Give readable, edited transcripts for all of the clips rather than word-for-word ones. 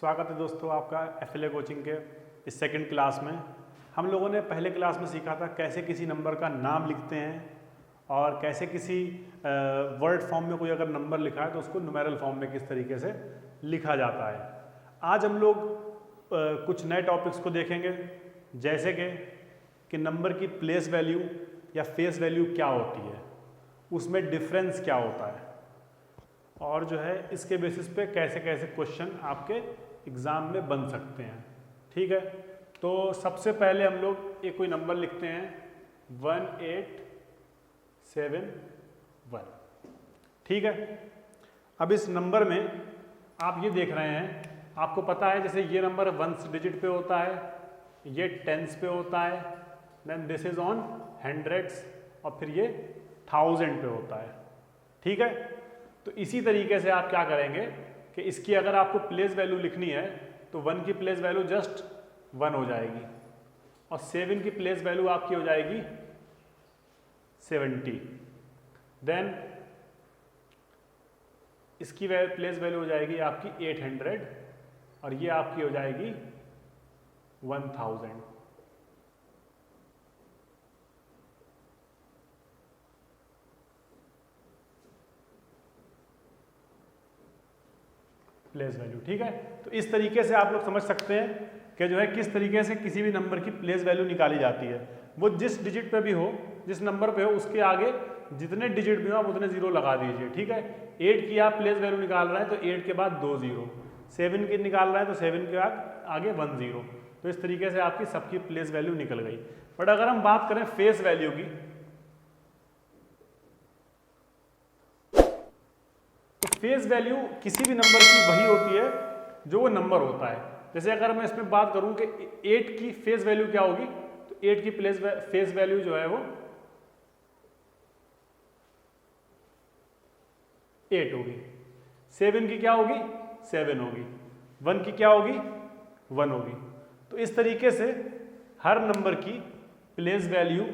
स्वागत है दोस्तों आपका FLA कोचिंग के इस सेकंड क्लास में। हम लोगों ने पहले क्लास में सीखा था कैसे किसी नंबर का नाम लिखते हैं और कैसे किसी वर्ड फॉर्म में कोई अगर नंबर लिखा है तो उसको न्यूमेरल फॉर्म में किस तरीके से लिखा जाता है। आज हम लोग कुछ नए टॉपिक्स को देखेंगे, जैसे कि नंबर की प्लेस वैल्यू या फेस वैल्यू क्या होती है, उसमें डिफरेंस क्या होता है और जो है इसके बेसिस पे कैसे कैसे क्वेश्चन आपके एग्ज़ाम में बन सकते हैं। ठीक है, तो सबसे पहले हम लोग एक कोई नंबर लिखते हैं 1871। ठीक है, अब इस नंबर में आप ये देख रहे हैं, आपको पता है जैसे ये नंबर वंस डिजिट पे होता है, ये टेंस पे होता है, then this is on hundreds और फिर ये थाउजेंड पे होता है। ठीक है, तो इसी तरीके से आप क्या करेंगे कि इसकी अगर आपको प्लेस वैल्यू लिखनी है तो 1 की प्लेस वैल्यू जस्ट 1 हो जाएगी और 7 की प्लेस वैल्यू आपकी हो जाएगी 70। देन इसकी प्लेस वैल्यू हो जाएगी आपकी 800 और ये आपकी हो जाएगी 1000। Place value. ठीक है, तो इस तरीके से आप लोग समझ सकते हैं कि जो है किस तरीके से किसी भी नंबर की प्लेस वैल्यू निकाली जाती है। वो जिस डिजिट पे भी हो, जिस नंबर पे हो, उसके आगे जितने डिजिट भी हो आप उतने जीरो लगा दीजिए। ठीक है, 8 की आप प्लेस वैल्यू निकाल रहे हैं तो 8 के बाद 2 जीरो, 7 की निकाल रहे हैं तो 7 के बाद आगे 1 जीरो। तो इस तरीके से आपकी सबकी प्लेस वैल्यू निकल गई। बट अगर हम बात करें फेस वैल्यू की, फेस वैल्यू किसी भी नंबर की वही होती है जो वो नंबर होता है। जैसे अगर मैं इसमें बात करूं कि 8 की फेस वैल्यू क्या होगी, तो 8 की फेस वैल्यू जो है वो 8 होगी। 7 की क्या होगी, 7 होगी। 1 की क्या होगी, 1 होगी। तो इस तरीके से हर नंबर की प्लेस वैल्यू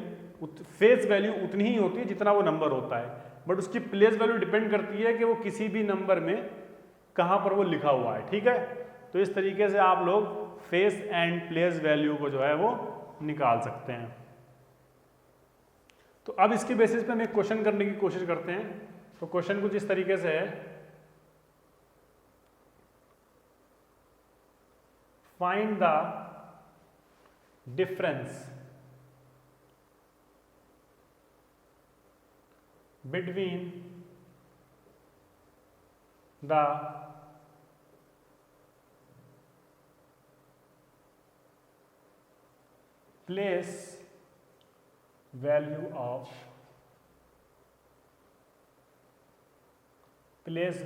फेस वैल्यू उतनी ही होती है जितना वो नंबर होता है, बट उसकी प्लेस वैल्यू डिपेंड करती है कि वो किसी भी नंबर में कहां पर वो लिखा हुआ है। ठीक है, तो इस तरीके से आप लोग फेस एंड प्लेस वैल्यू को जो है वो निकाल सकते हैं। तो अब इसके बेसिस पे हम एक क्वेश्चन करने की कोशिश करते हैं। तो क्वेश्चन कुछ इस तरीके से है, find the difference between the place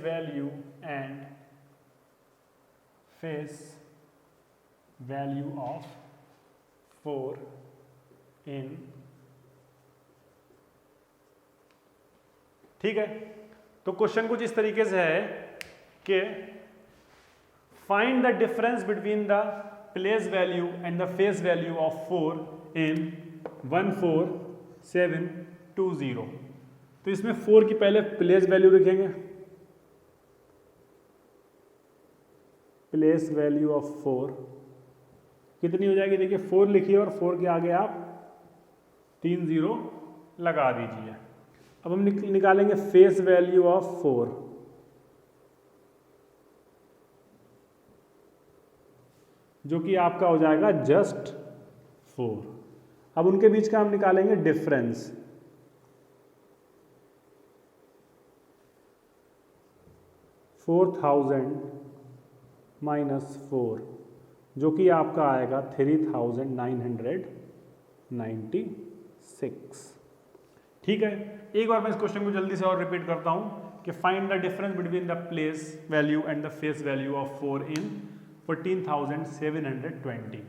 value and face value of 4 in। ठीक है, तो क्वेश्चन कुछ इस तरीके से है कि find the difference between the place value and the face value of 4 इन 14720। तो इसमें 4 की पहले प्लेस वैल्यू लिखेंगे, प्लेस वैल्यू ऑफ 4 कितनी हो जाएगी, देखिए 4 लिखिए और 4 के आगे आप 3 जीरो लगा दीजिए। अब हम निकालेंगे फेस वैल्यू ऑफ 4, जो कि आपका हो जाएगा जस्ट 4। अब उनके बीच का हम निकालेंगे डिफरेंस, -4 जो कि आपका आएगा 3996। ठीक है, एक बार मैं इस क्वेश्चन को जल्दी से और रिपीट करता हूं कि find the difference between the place value and the face value of 4 इन 14720।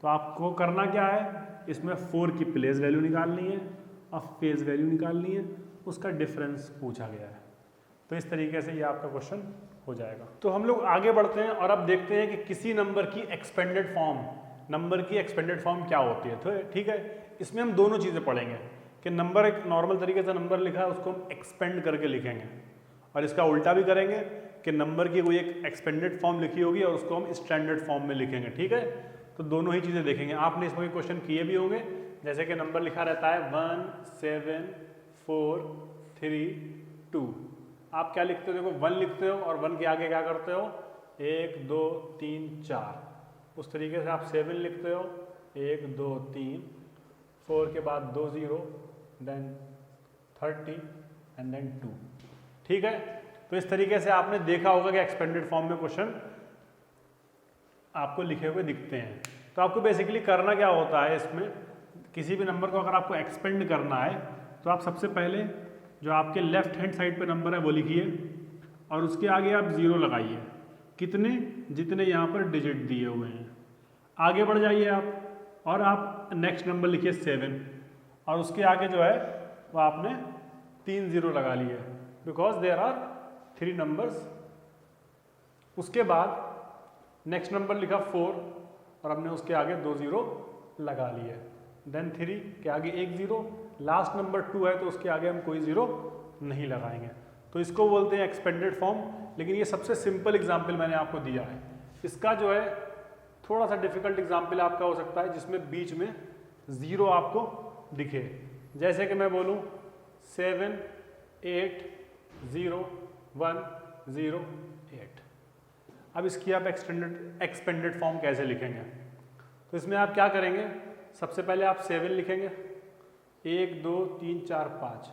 तो आपको करना क्या है, इसमें 4 की प्लेस वैल्यू निकालनी है और फेस वैल्यू निकालनी है, उसका डिफरेंस पूछा गया है। तो इस तरीके से ये आपका क्वेश्चन हो जाएगा। तो हम लोग आगे बढ़ते हैं और अब देखते हैं कि किसी नंबर की एक्सपेंडेड फॉर्म क्या होती है। तो ठीक है, इसमें हम दोनों चीज़ें पढ़ेंगे कि नंबर एक नॉर्मल तरीके से नंबर लिखा है उसको हम एक्सपेंड करके लिखेंगे और इसका उल्टा भी करेंगे कि नंबर की कोई एक एक्सपेंडेड फॉर्म लिखी होगी और उसको हम स्टैंडर्ड फॉर्म में लिखेंगे, ठीक है। तो दोनों ही चीज़ें देखेंगे। आपने इसमें क्वेश्चन किए भी होंगे, जैसे कि नंबर लिखा रहता है 1 7 4 3 2। आप क्या लिखते हो, देखो 1 लिखते हो और 1 के आगे क्या करते हो 1 2 3 4। उस तरीके से आप 7 लिखते हो 1 2 3, 4 के बाद 2 0, देन 30 एंड देन 2, ठीक है। तो इस तरीके से आपने देखा होगा कि एक्सपेंडेड फॉर्म में क्वेश्चन आपको लिखे हुए दिखते हैं। तो आपको बेसिकली करना क्या होता है, इसमें किसी भी नंबर को अगर आपको एक्सपेंड करना है तो आप सबसे पहले जो आपके लेफ्ट हैंड साइड पे नंबर है वो लिखिए और उसके आगे आप 0 लगाइए, कितने, जितने यहाँ पर डिजिट दिए हुए हैं। आगे बढ़ जाइए आप और आप नेक्स्ट नंबर लिखिए 7 और उसके आगे जो है वो आपने 3 0 लगा लिए, बिकॉज देयर आर 3 नंबर्स। उसके बाद नेक्स्ट नंबर लिखा 4 और हमने उसके आगे 2 0 लगा लिए, देन 3 के आगे 1 0, लास्ट नंबर 2 है तो उसके आगे हम कोई 0 नहीं लगाएंगे। तो इसको बोलते हैं एक्सपेंडेड फॉर्म। लेकिन ये सबसे सिंपल एग्जाम्पल मैंने आपको दिया है। इसका जो है थोड़ा सा डिफिकल्ट एग्जाम्पल आपका हो सकता है जिसमें बीच में 0 आपको दिखे, जैसे कि मैं बोलूँ 7 8 0 1 0 8। अब इसकी आप एक्सपेंडेड फॉर्म कैसे लिखेंगे, तो इसमें आप क्या करेंगे, सबसे पहले आप 7 लिखेंगे 1 2 3 4 5,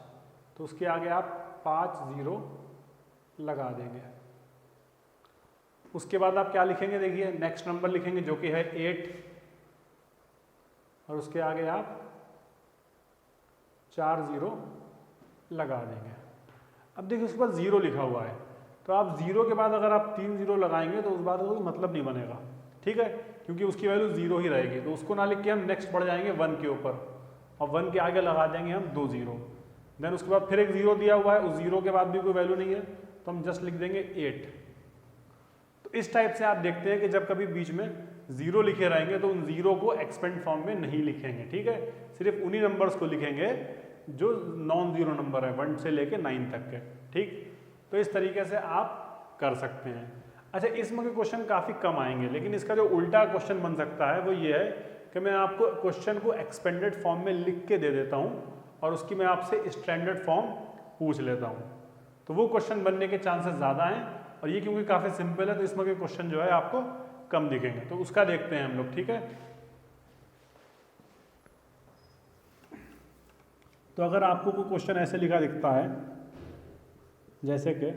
तो उसके आगे आप 5 0 लगा देंगे। उसके बाद आप क्या लिखेंगे, देखिए नेक्स्ट नंबर लिखेंगे जो कि है 8 और उसके आगे आप 4 0 लगा देंगे। अब देखिए उसके बाद 0 लिखा हुआ है, तो आप 0 के बाद अगर आप 3 0 लगाएंगे तो उस बात का कोई मतलब नहीं बनेगा, ठीक है, क्योंकि उसकी वैल्यू 0 ही रहेगी। तो उसको ना लिख के हम नेक्स्ट बढ़ जाएंगे 1 के ऊपर और 1 के आगे लगा देंगे हम 2 0, देन उसके बाद फिर एक 0 दिया हुआ है, उस 0 के बाद भी कोई वैल्यू नहीं है तो हम जस्ट लिख देंगे 8। तो इस टाइप से आप देखते हैं कि जब कभी बीच में 0 लिखे रहेंगे तो उन 0 को एक्सपेंड फॉर्म में नहीं लिखेंगे, ठीक है, सिर्फ उन्हीं नंबर्स को लिखेंगे जो नॉन जीरो नंबर है 1 से लेके 9 तक के, ठीक। तो इस तरीके से आप कर सकते हैं। अच्छा, इसमें के क्वेश्चन काफ़ी कम आएंगे, लेकिन इसका जो उल्टा क्वेश्चन बन सकता है वो ये है कि मैं आपको क्वेश्चन को एक्सपेंडेड फॉर्म में लिख के दे देता हूँ और उसकी मैं आपसे स्टैंडर्ड फॉर्म पूछ लेता हूँ, तो वो क्वेश्चन बनने के चांसेस ज़्यादा हैं। और ये क्योंकि काफ़ी सिंपल है तो इसमें के क्वेश्चन जो है आपको कम दिखेंगे, तो उसका देखते हैं हम लोग, ठीक है। तो अगर आपको कोई क्वेश्चन ऐसे लिखा दिखता है जैसे कि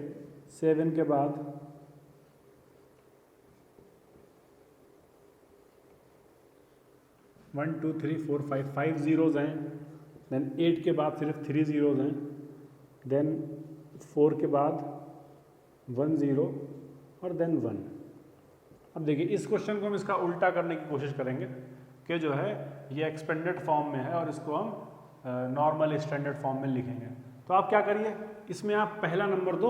7 के बाद 1 2 3 4 5 zeros हैं, देन 8 के बाद सिर्फ 3 zeros हैं, देन 4 के बाद 1 0 और देन 1। अब देखिए इस क्वेश्चन को हम इसका उल्टा करने की कोशिश करेंगे कि जो है ये एक्सपेंडेड फॉर्म में है और इसको हम नॉर्मल स्टैंडर्ड फॉर्म में लिखेंगे। तो आप क्या करिए, इसमें आप पहला नंबर तो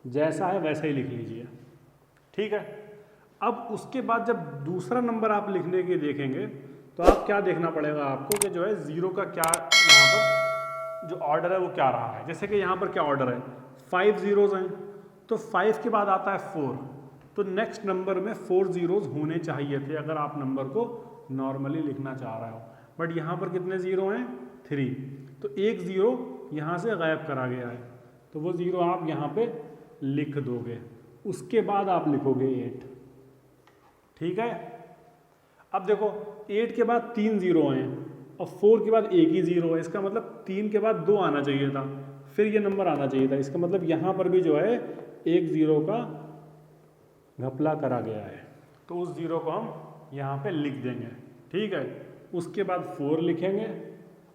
जैसा है वैसा ही लिख लीजिए, ठीक है। अब उसके बाद जब दूसरा नंबर आप लिखने के देखेंगे तो आप क्या देखना पड़ेगा आपको कि जो है 0 का क्या यहाँ पर जो ऑर्डर है वो क्या रहा है। जैसे कि यहाँ पर क्या ऑर्डर है, 5 zeros हैं, तो 5 के बाद आता है 4, तो नेक्स्ट नंबर में 4 zeros होने चाहिए थे अगर आप नंबर को नॉर्मली लिखना चाह रहे हो। बट यहाँ पर कितने 0 हैं, 3, तो एक 0 यहाँ से गायब करा गया है, तो वो 0 आप यहाँ पे लिख दोगे। उसके बाद आप लिखोगे 8, ठीक है। अब देखो 8 के बाद 3 0 हैं और 4 के बाद एक ही 0 है, इसका मतलब 3 के बाद 2 आना चाहिए था, फिर ये नंबर आना चाहिए था। इसका मतलब यहाँ पर भी जो है एक 0 का घपला करा गया है, तो उस 0 को हम यहाँ पे लिख देंगे, ठीक है। उसके बाद 4 लिखेंगे,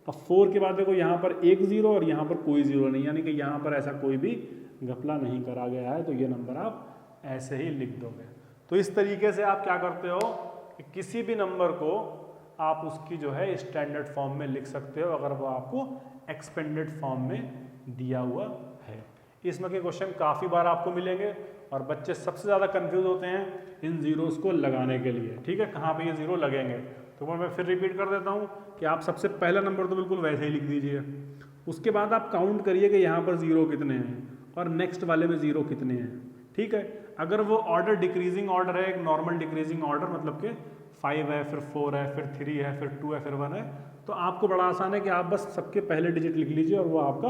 अब 4 के बाद देखो यहाँ पर एक 0 और यहाँ पर कोई 0 नहीं, यानी कि यहाँ पर ऐसा कोई भी घपला नहीं करा गया है, तो ये नंबर आप ऐसे ही लिख दोगे। तो इस तरीके से आप क्या करते हो कि किसी भी नंबर को आप उसकी जो है स्टैंडर्ड फॉर्म में लिख सकते हो अगर वो आपको एक्सपेंडेड फॉर्म में दिया हुआ है। इसमें के क्वेश्चन काफ़ी बार आपको मिलेंगे और बच्चे सबसे ज़्यादा कंफ्यूज होते हैं इन जीरोस को लगाने के लिए, ठीक है, कहाँ पे ये 0 लगेंगे। तो मैं फिर रिपीट कर देता हूँ कि आप सबसे पहला नंबर तो बिल्कुल वैसे ही लिख दीजिए, उसके बाद आप काउंट करिए कि यहाँ पर 0 कितने हैं और नेक्स्ट वाले में 0 कितने हैं, ठीक है। अगर वो ऑर्डर डिक्रीजिंग ऑर्डर है, एक नॉर्मल डिक्रीजिंग ऑर्डर, मतलब कि 5 है, फिर 4 है, फिर 3 है, फिर 2 है, फिर 1 है, तो आपको बड़ा आसान है कि आप बस सबके पहले डिजिट लिख लीजिए और वो आपका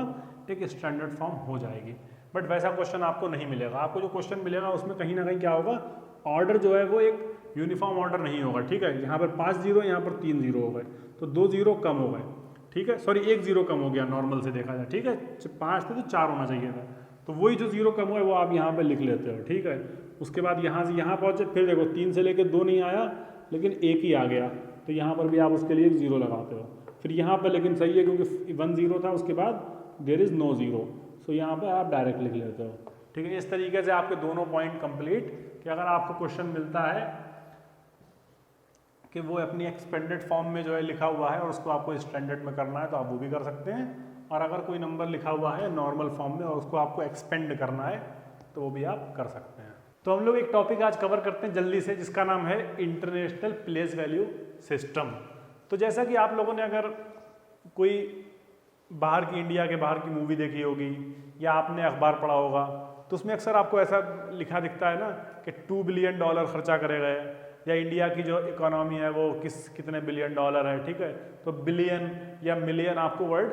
एक स्टैंडर्ड फॉर्म हो जाएगी। बट वैसा क्वेश्चन आपको नहीं मिलेगा। आपको जो क्वेश्चन मिलेगा उसमें कहीं ना कहीं क्या होगा, ऑर्डर जो है वो एक यूनिफॉर्म ऑर्डर नहीं होगा, ठीक है। यहाँ पर 5 जीरो, यहाँ पर 3 जीरो हो गए, तो 2 जीरो कम हो गए, ठीक है। सॉरी 1 जीरो कम हो गया नॉर्मल से देखा जाए, ठीक है। 5 थे तो 4 होना चाहिए था, तो वही जो जीरो कम हुआ है वो आप यहाँ पे लिख लेते हो, ठीक है। उसके बाद यहाँ से यहाँ पहुँचे, फिर देखो 3 से लेकर 2 नहीं आया लेकिन 1 ही आ गया, तो यहाँ पर भी आप उसके लिए 1 जीरो लगाते हो। फिर यहाँ पर लेकिन सही है क्योंकि 1 जीरो था, उसके बाद देयर इज़ नो जीरो, सो यहाँ पर आप डायरेक्ट लिख लेते हो, ठीक है। इस तरीके से आपके दोनों पॉइंट कंप्लीट, कि अगर आपको क्वेश्चन मिलता है कि वो अपनी एक्सपेंडेड फॉर्म में जो है लिखा हुआ है और उसको आपको स्टैंडर्ड में करना है तो आप वो भी कर सकते हैं, और अगर कोई नंबर लिखा हुआ है नॉर्मल फॉर्म में और उसको आपको एक्सपेंड करना है तो वो भी आप कर सकते हैं। तो हम लोग एक टॉपिक आज कवर करते हैं जल्दी से, जिसका नाम है इंटरनेशनल प्लेस वैल्यू सिस्टम। तो जैसा कि आप लोगों ने अगर कोई बाहर की, इंडिया के बाहर की मूवी देखी होगी या आपने अखबार पढ़ा होगा, तो उसमें अक्सर आपको ऐसा लिखा दिखता है ना कि $2 बिलियन खर्चा करे गए, या इंडिया की जो इकोनॉमी है वो कितने $बिलियन है, ठीक है। तो बिलियन या मिलियन आपको वर्ड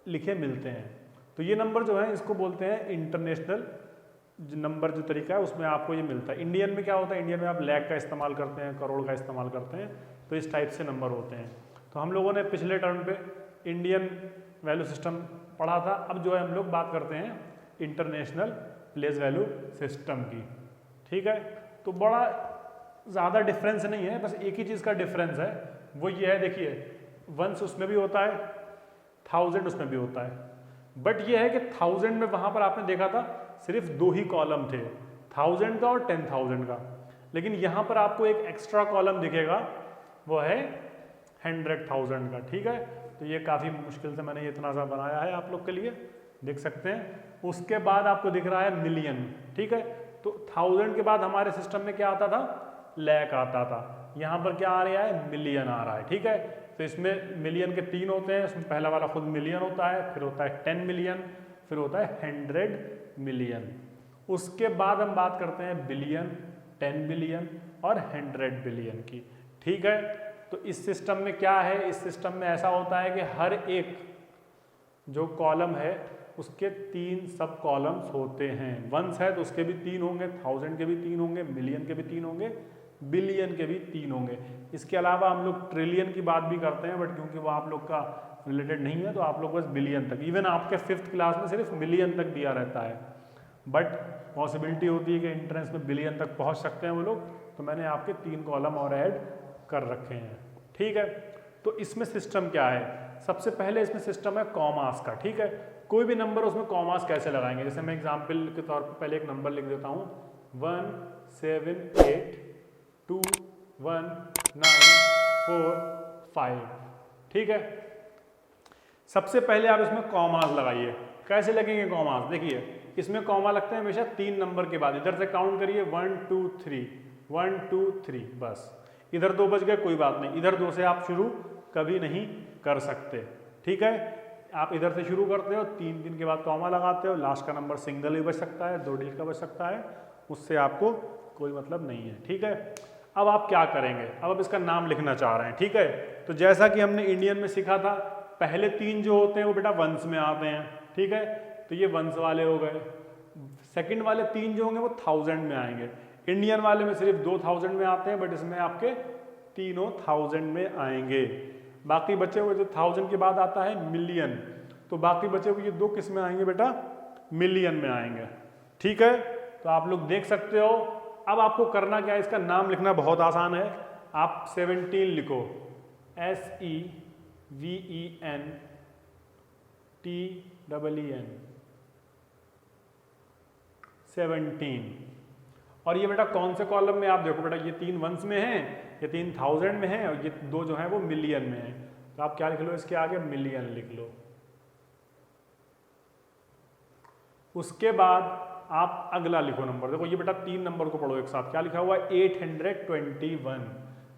लिखे मिलते हैं। तो ये नंबर जो है इसको बोलते हैं इंटरनेशनल नंबर, जो तरीका है उसमें आपको ये मिलता है। इंडियन में क्या होता है, इंडियन में आप लाख का इस्तेमाल करते हैं, करोड़ का इस्तेमाल करते हैं, तो इस टाइप से नंबर होते हैं। तो हम लोगों ने पिछले टर्म पे इंडियन वैल्यू सिस्टम पढ़ा था, अब जो है हम लोग बात करते हैं इंटरनेशनल प्लेस वैल्यू सिस्टम की, ठीक है। तो बड़ा ज़्यादा डिफरेंस नहीं है, बस एक ही चीज़ का डिफरेंस है, वो ये है, देखिए 1 उसमें भी होता है, 1000 उसमें भी होता है, बट ये है कि 1000 में वहाँ पर आपने देखा था सिर्फ 2 ही कॉलम थे, 1000 का और 10,000 का, लेकिन यहाँ पर आपको एक एक्स्ट्रा कॉलम दिखेगा, वो है 100,000 का, ठीक है। तो ये काफ़ी मुश्किल से मैंने ये इतना सा बनाया है आप लोग के लिए, देख सकते हैं। उसके बाद आपको दिख रहा है मिलियन, ठीक है। तो 1000 के बाद हमारे सिस्टम में क्या आता था, लाख आता था, यहाँ पर क्या आ रहा है, मिलियन आ रहा है, ठीक है। तो इसमें मिलियन के 3 होते हैं, उसमें पहला वाला खुद मिलियन होता है, फिर होता है 10 मिलियन, फिर होता है 100 मिलियन। उसके बाद हम बात करते हैं बिलियन, 10 बिलियन और 100 बिलियन की, ठीक है। तो इस सिस्टम में क्या है, इस सिस्टम में ऐसा होता है कि हर एक जो कॉलम है उसके 3 सब कॉलम्स होते हैं। 1 है तो उसके भी 3 होंगे, 1000 के भी 3 होंगे, मिलियन के भी 3 होंगे, बिलियन के भी 3 होंगे। इसके अलावा हम लोग ट्रिलियन की बात भी करते हैं, बट क्योंकि वो आप लोग का रिलेटेड नहीं है तो आप लोग बस बिलियन तक, इवन आपके 5th क्लास में सिर्फ मिलियन तक दिया रहता है, बट पॉसिबिलिटी होती है कि एंट्रेंस में बिलियन तक पहुंच सकते हैं वो लोग, तो मैंने आपके 3 कॉलम और ऐड कर रखे हैं, ठीक है। तो इसमें सिस्टम क्या है, सबसे पहले इसमें सिस्टम है कॉमास का, ठीक है। कोई भी नंबर उसमें कॉमास कैसे लगाएंगे, जैसे मैं एग्जांपल के तौर पर पहले एक नंबर लिख देता हूँ 178219445, ठीक है। सबसे पहले आप इसमें कॉमास लगाइए। कैसे लगेंगे कॉमास, देखिए इसमें कॉमा लगते हैं हमेशा 3 नंबर के बाद, इधर से काउंट करिए 1 2 3 1 2 3, बस इधर 2 बच गए, कोई बात नहीं, इधर 2 से आप शुरू कभी नहीं कर सकते, ठीक है। आप इधर से शुरू करते हो, 3 के बाद कॉमा लगाते हो, लास्ट का नंबर सिंगल ही बच सकता है, 2 डिजिट का बच सकता है, उससे आपको कोई मतलब नहीं है, ठीक है। अब आप क्या करेंगे, अब आप इसका नाम लिखना चाह रहे हैं, ठीक है। तो जैसा कि हमने इंडियन में सीखा था, पहले 3 जो होते हैं वो बेटा वंस में आते हैं, ठीक है। तो ये वंस वाले हो गए। सेकंड वाले 3 जो होंगे वो 1000 में आएंगे। इंडियन वाले में सिर्फ 2000 में आते हैं, बट इसमें आपके तीनों 1000 में आएंगे। बाकी बचे हुए जो 1000 के बाद आता है मिलियन, तो बाकी बचे हुए ये 2 किस में आएंगे बेटा, मिलियन में आएंगे, ठीक है। तो आप लोग देख सकते हो। अब आपको करना क्या है, इसका नाम लिखना बहुत आसान है। आप 17 लिखो, SEVENTEN 17, और ये बेटा कौन से कॉलम में, आप देखो बेटा ये 3 वंस में है, ये 3 1000 में है, और ये 2 जो है वो मिलियन में है। तो आप क्या लिख लो इसके आगे, मिलियन लिख लो। उसके बाद आप अगला लिखो नंबर, देखो ये बेटा 3 नंबर को पढ़ो एक साथ, क्या लिखा हुआ है 821,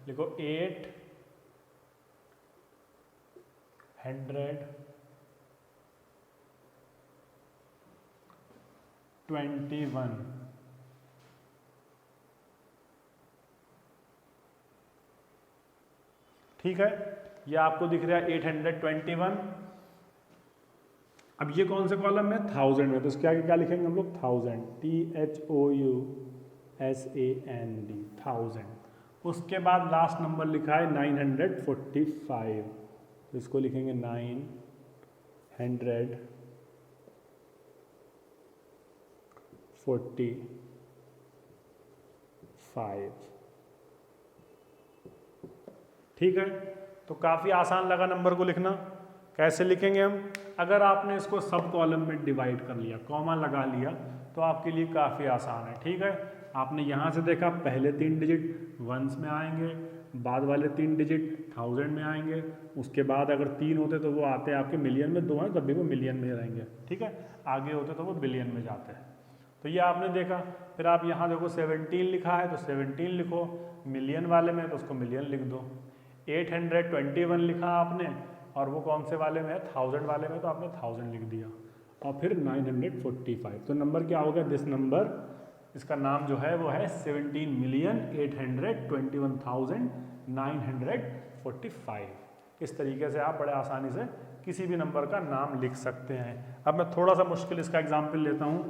लिखो 821, ठीक है, ये आपको दिख रहा है 821। अब ये कौन से कॉलम में? 1000 में, तो इसके आगे क्या लिखेंगे हम लोग? 1000, THOUSAND, 1000। उसके बाद लास्ट नंबर लिखा है 945, तो इसको लिखेंगे 945। ठीक है, तो काफ़ी आसान लगा नंबर को लिखना। कैसे लिखेंगे हम? अगर आपने इसको सब कॉलम में डिवाइड कर लिया, कॉमा लगा लिया, तो आपके लिए काफ़ी आसान है। ठीक है, आपने यहाँ से देखा पहले 3 डिजिट वंस में आएंगे, बाद वाले 3 डिजिट 1000 में आएंगे, उसके बाद अगर 3 होते तो वो आते आपके मिलियन में, 2 हैं तब भी वो मिलियन में रहेंगे। ठीक है, आगे होते तो वो बिलियन में जाते हैं। तो ये आपने देखा। फिर आप यहाँ देखो 17 लिखा है तो 17 लिखो, मिलियन वाले में तो उसको मिलियन लिख दो। 821 लिखा आपने और वो कौन से वाले में है? 1000 वाले में, तो आपने 1000 लिख दिया। और फिर 945, तो नंबर क्या हो गया? दिस नंबर, इसका नाम जो है वो है 17,821,945। इस तरीके से आप बड़े आसानी से किसी भी नंबर का नाम लिख सकते हैं। अब मैं थोड़ा सा मुश्किल इसका एग्जाम्पल लेता हूँ,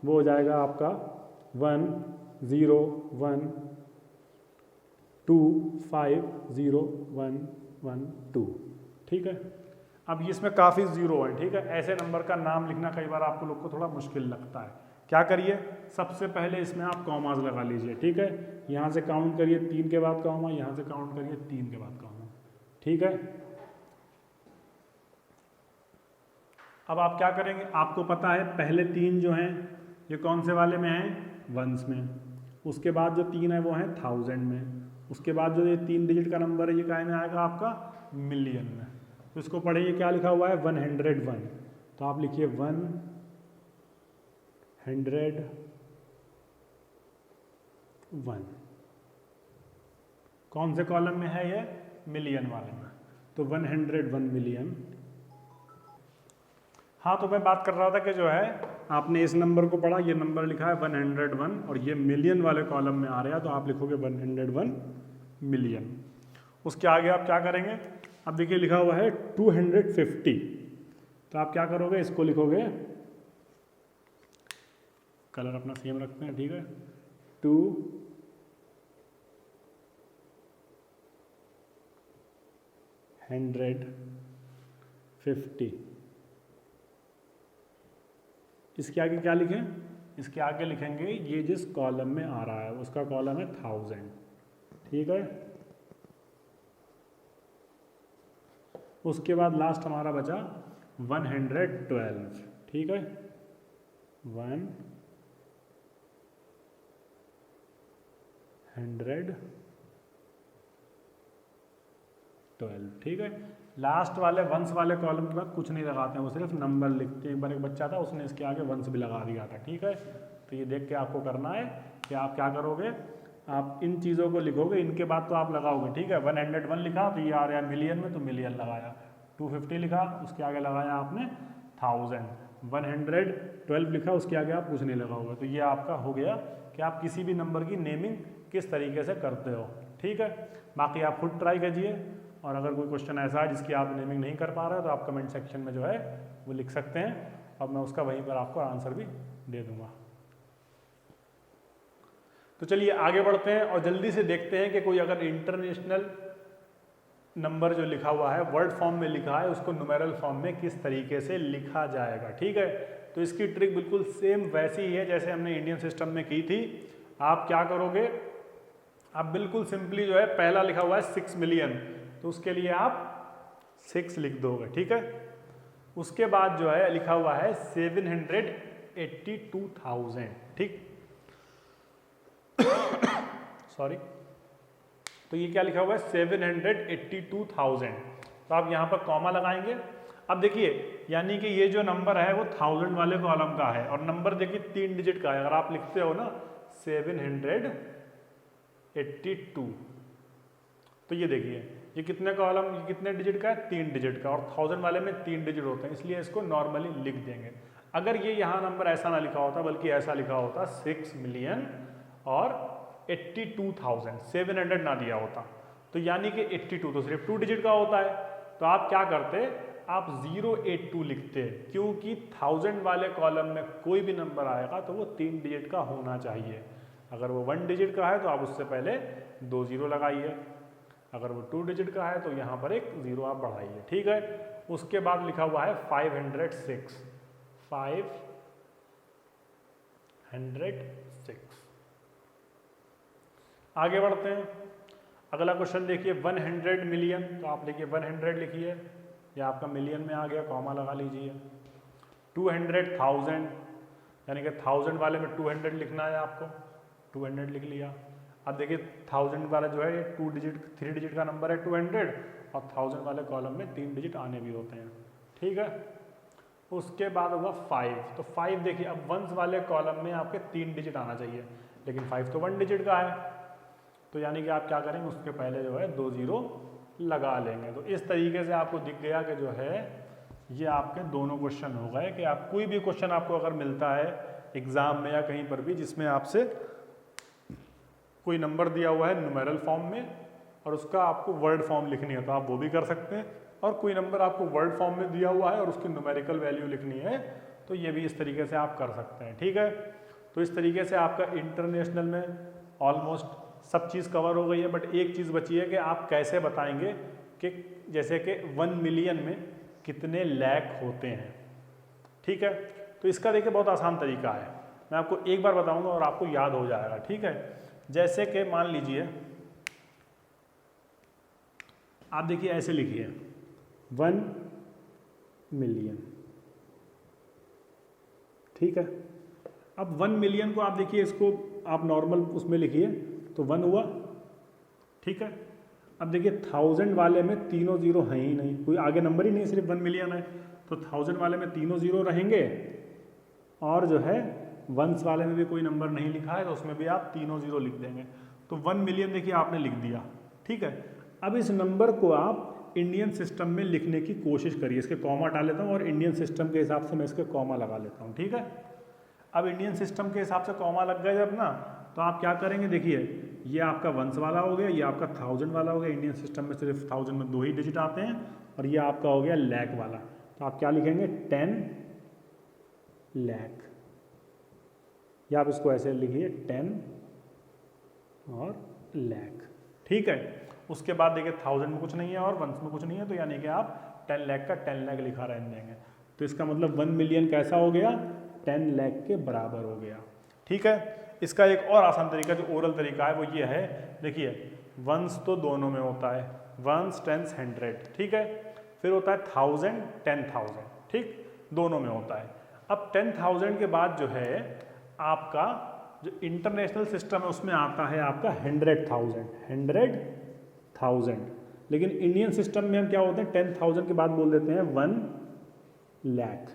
वो हो जाएगा आपका 101250112। ठीक है, अब इसमें काफ़ी ज़ीरो है। ठीक है, ऐसे नंबर का नाम लिखना कई बार आपको लोग को थोड़ा मुश्किल लगता है। क्या करिए, सबसे पहले इसमें आप कॉमास लगा लीजिए। ठीक है, यहाँ से काउंट करिए 3 के बाद कॉमा, यहाँ से काउंट करिए 3 के बाद कॉमा। ठीक है, अब आप क्या करेंगे? आपको पता है पहले 3 जो हैं ये कौन से वाले में हैं? वंस में। उसके बाद जो 3 है वो हैं 1000 में। उसके बाद जो ये 3 डिजिट का नंबर है ये काय में आएगा? आपका मिलियन में। तो इसको पढ़िए, क्या लिखा हुआ है? 101। तो आप लिखिए 101। कौन से कॉलम में है ये? मिलियन वाले में। तो 101 मिलियन। हाँ, तो मैं बात कर रहा था कि जो है आपने इस नंबर को पढ़ा, ये नंबर लिखा है 101 और ये मिलियन वाले कॉलम में आ रहा है, तो आप लिखोगे 101 मिलियन। उसके आगे आप क्या करेंगे? अब देखिए लिखा हुआ है 250, तो आप क्या करोगे? इसको लिखोगे, कलर अपना सेम रखते हैं। ठीक है, 250। इसके आगे क्या लिखें? इसके आगे लिखेंगे ये जिस कॉलम में आ रहा है उसका कॉलम है 1000। ठीक है, उसके बाद लास्ट हमारा बचा 112। ठीक है, 112। ठीक है, लास्ट वाले वंस वाले कॉलम के बाद कुछ नहीं लगाते हैं, वो सिर्फ नंबर लिखते हैं। एक बार एक बच्चा था उसने इसके आगे वंस भी लगा दिया था। ठीक है, तो ये देख के आपको करना है कि आप क्या करोगे? आप इन चीज़ों को लिखोगे, इनके बाद तो आप लगाओगे। ठीक है, 101 लिखा तो ये आ रहा है मिलियन में, तो मिलियन लगाया। 250 लिखा, उसके आगे लगाया आपने 1000। 112 लिखा, उसके आगे आप कुछ नहीं लगाओगे। तो ये आपका हो गया कि आप किसी भी नंबर की नेमिंग किस तरीके से करते हो। ठीक है, बाकी आप खुद ट्राई कीजिए, और अगर कोई क्वेश्चन ऐसा है जिसकी आप नेमिंग नहीं कर पा रहे हो तो आप कमेंट सेक्शन में जो है वो लिख सकते हैं, और मैं उसका वहीं पर आपको आंसर भी दे दूंगा। तो चलिए आगे बढ़ते हैं और जल्दी से देखते हैं कि कोई अगर इंटरनेशनल नंबर जो लिखा हुआ है वर्ड फॉर्म में लिखा है उसको न्यूमेरल फॉर्म में किस तरीके से लिखा जाएगा। ठीक है, तो इसकी ट्रिक बिल्कुल सेम वैसी ही है जैसे हमने इंडियन सिस्टम में की थी। आप क्या करोगे? आप बिल्कुल सिंपली जो है पहला लिखा हुआ है 6 मिलियन, तो उसके लिए आप 6 लिख दोगे। ठीक है, उसके बाद जो है लिखा हुआ है 782,000। ठीक सॉरी, तो ये क्या लिखा हुआ है? 782,000। तो आप यहाँ पर कॉमा लगाएंगे। अब देखिए, यानी कि ये जो नंबर है वो 1000 वाले कॉलम का है, और नंबर देखिए 3 डिजिट का है। अगर आप लिखते हो ना 782, तो ये देखिए ये कितने कॉलम, ये कितने डिजिट का है? 3 डिजिट का, और 1000 वाले में 3 डिजिट होते हैं, इसलिए इसको नॉर्मली लिख देंगे। अगर ये यहाँ नंबर ऐसा ना लिखा होता बल्कि ऐसा लिखा होता 6 मिलियन और 82,000, 700 ना दिया होता, तो यानी कि 82 तो सिर्फ 2 डिजिट का होता है। तो आप क्या करते, आप 082 लिखते, क्योंकि 1000 वाले कॉलम में कोई भी नंबर आएगा तो वो 3 डिजिट का होना चाहिए। अगर वो 1 डिजिट का है तो आप उससे पहले 2 जीरो लगाइए, अगर वो 2 डिजिट का है तो यहाँ पर एक जीरो आप बढ़ाइए, ठीक है। उसके बाद लिखा हुआ है 506, 506। आगे बढ़ते हैं, अगला क्वेश्चन देखिए 100 मिलियन, तो आप लिखिए 100 लिखिए, या आपका मिलियन में आ गया, कॉमा लगा लीजिए। 200,000, यानी कि 1000 वाले में 200 लिखना है आपको, 200 लिख लिया। अब देखिए 1000 वाला जो है ये 3 डिजिट का नंबर है 200, और 1000 वाले कॉलम में 3 डिजिट आने भी होते हैं, ठीक है। उसके बाद होगा 5, तो 5 देखिए अब वंस वाले कॉलम में आपके 3 डिजिट आना चाहिए, लेकिन 5 तो 1 डिजिट का है, तो यानी कि आप क्या करेंगे, उसके पहले जो है 2 जीरो लगा लेंगे। तो इस तरीके से आपको दिख गया कि जो है ये आपके दोनों क्वेश्चन हो गए कि आप कोई भी क्वेश्चन आपको अगर मिलता है एग्जाम में या कहीं पर भी जिसमें आपसे कोई नंबर दिया हुआ है न्यूमेरल फॉर्म में और उसका आपको वर्ड फॉर्म लिखनी है तो आप वो भी कर सकते हैं, और कोई नंबर आपको वर्ड फॉर्म में दिया हुआ है और उसकी न्यूमेरिकल वैल्यू लिखनी है तो ये भी इस तरीके से आप कर सकते हैं, ठीक है। तो इस तरीके से आपका इंटरनेशनल में ऑलमोस्ट सब चीज़ कवर हो गई है, बट एक चीज़ बची है कि आप कैसे बताएंगे कि जैसे कि 1 मिलियन में कितने लाख होते हैं, ठीक है। तो इसका देखिए बहुत आसान तरीका है, मैं आपको एक बार बताऊंगा और आपको याद हो जाएगा, ठीक है। जैसे कि मान लीजिए आप देखिए ऐसे लिखिए 1 मिलियन, ठीक है। अब 1 मिलियन को आप देखिए, इसको आप नॉर्मल उसमें लिखिए तो 1 हुआ, ठीक है। अब देखिए 1000 वाले में तीनों जीरो हैं ही नहीं, कोई आगे नंबर ही नहीं, सिर्फ 1 मिलियन है, तो 1000 वाले में तीनों जीरो रहेंगे, और जो है वंस वाले में भी कोई नंबर नहीं लिखा है तो उसमें भी आप तीनों जीरो लिख देंगे। तो 1 मिलियन देखिए आपने लिख दिया, ठीक है। अब इस नंबर को आप इंडियन सिस्टम में लिखने की कोशिश करिए, इसके कॉमा हटा लेता हूँ और इंडियन सिस्टम के हिसाब से मैं इसके कॉमा लगा लेता हूँ, ठीक है। अब इंडियन सिस्टम के हिसाब से कॉमा लग गए जब ना, तो आप क्या करेंगे, देखिए ये आपका वंस वाला हो गया, ये आपका 1000 वाला हो गया, इंडियन सिस्टम में सिर्फ 1000 में 2 ही डिजिट आते हैं, और ये आपका हो गया लाख वाला, तो आप क्या लिखेंगे 10 लाख, या आप इसको ऐसे लिखिए 10 और लाख, ठीक है। उसके बाद देखिए 1000 में कुछ नहीं है और वंस में कुछ नहीं है, तो यानी कि आप 10 लाख का 10 लाख लिखा रहने देंगे, तो इसका मतलब 1 मिलियन कैसा हो गया, 10 लाख के बराबर हो गया, ठीक है। इसका एक और आसान तरीका जो ओरल तरीका है वो ये है, देखिए वंस तो दोनों में होता है, वंस, टेंस, 100, ठीक है। फिर होता है 1000, 10,000, ठीक, दोनों में होता है। अब 10,000 के बाद जो है आपका जो इंटरनेशनल सिस्टम है उसमें आता है आपका 100,000, 100,000, लेकिन इंडियन सिस्टम में हम क्या होते हैं 10,000 के बाद बोल देते हैं 1 लाख,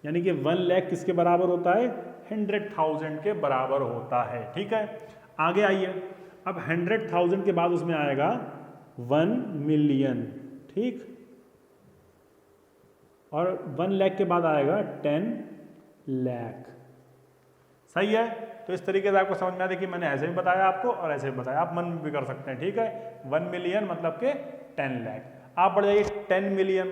यानी कि 1 लाख किसके बराबर होता है, 100,000 के बराबर होता है, ठीक है। आगे आइए, अब 100,000 के बाद उसमें आएगा 1 मिलियन, ठीक, और 1 लाख के बाद आएगा 10 लाख, सही है। तो इस तरीके से आपको समझ में आया, देखिए मैंने ऐसे भी बताया आपको और ऐसे भी बताया, आप मन में भी कर सकते हैं, ठीक है। 1 मिलियन मतलब के 10 लाख। आप बढ़ जाइए 10 मिलियन,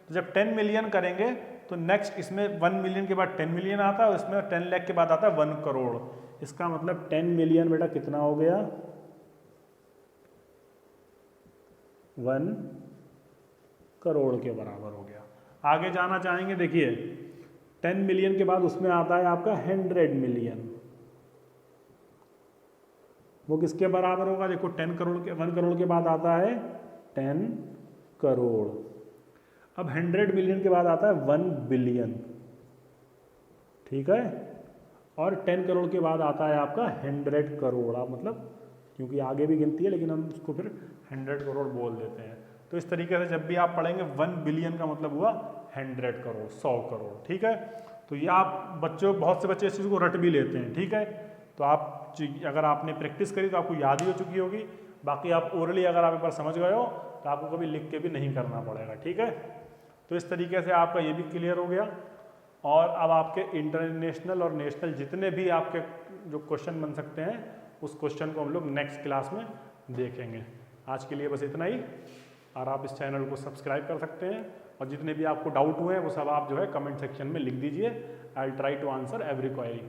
तो जब 10 मिलियन करेंगे तो नेक्स्ट इसमें 1 मिलियन के बाद 10 मिलियन आता है और इसमें 10 लाख के बाद आता है 1 करोड़। इसका मतलब 10 मिलियन बेटा कितना हो गया, 1 करोड़ के बराबर हो गया। आगे जाना चाहेंगे, देखिए 10 मिलियन के बाद उसमें आता है आपका 100 मिलियन, वो किसके बराबर होगा, देखो 10 करोड़ के 1 करोड़ के बाद आता है 10 करोड़। अब 100 मिलियन के बाद आता है 1 बिलियन, ठीक है, और 10 करोड़ के बाद आता है आपका 100 करोड़। आप मतलब क्योंकि आगे भी गिनती है लेकिन हम उसको फिर 100 करोड़ बोल देते हैं। तो इस तरीके से जब भी आप पढ़ेंगे 1 बिलियन का मतलब हुआ 100 करोड़, 100 करोड़, ठीक है। तो ये आप बच्चों, बहुत से बच्चे इस चीज़ को रट भी लेते हैं, ठीक है। तो आप अगर आपने प्रैक्टिस करी तो आपको याद ही हो चुकी होगी, बाकी आप ओरली अगर आप एक बार समझ गए हो तो आपको कभी लिख के भी नहीं करना पड़ेगा, ठीक है। तो इस तरीके से आपका ये भी क्लियर हो गया। और अब आपके इंटरनेशनल और नेशनल जितने भी आपके जो क्वेश्चन बन सकते हैं उस क्वेश्चन को हम लोग नेक्स्ट क्लास में देखेंगे। आज के लिए बस इतना ही, और आप इस चैनल को सब्सक्राइब कर सकते हैं, और जितने भी आपको डाउट हुए हैं वो सब आप जो है कमेंट सेक्शन में लिख दीजिए। I will try to answer every query.